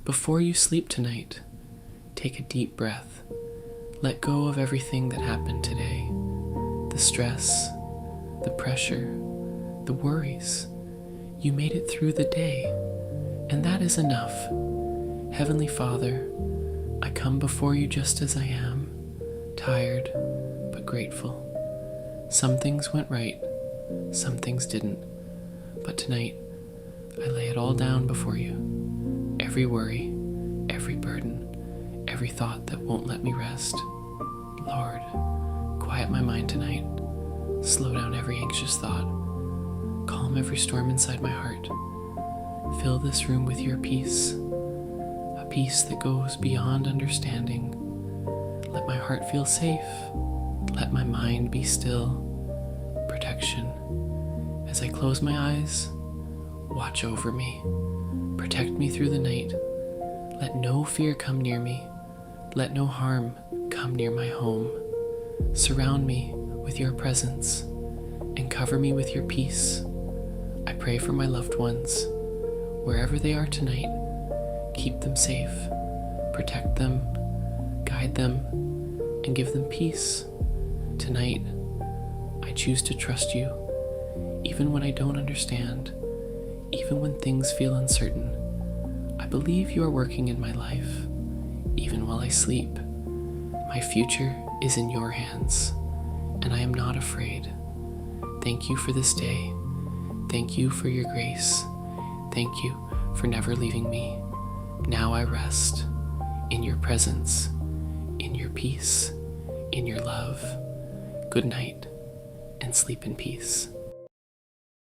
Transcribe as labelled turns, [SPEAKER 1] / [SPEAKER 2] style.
[SPEAKER 1] Before you sleep tonight, take a deep breath. Let go of everything that happened today. The stress, the pressure, the worries. You made it through the day, and that is enough. Heavenly Father, I come before you just as I am, tired but grateful. Some things went right, some things didn't, but tonight I lay it all down before you. Every worry, every burden, every thought that won't let me rest. Lord, quiet my mind tonight. Slow down every anxious thought. Calm every storm inside my heart. Fill this room with your peace, a peace that goes beyond understanding. Let my heart feel safe. Let my mind be still. Protection. As I close my eyes, watch over me. Protect me through the night. Let no fear come near me. Let no harm come near my home. Surround me with your presence and cover me with your peace. I pray for my loved ones. Wherever they are tonight, keep them safe. Protect them, guide them, and give them peace. Tonight, I choose to trust you, even when I don't understand, even when things feel uncertain. I believe you are working in my life, even while I sleep. My future is in your hands, and I am not afraid. Thank you for this day. Thank you for your grace. Thank you for never leaving me. Now I rest in your presence, in your peace, in your love. Good night, and sleep in peace.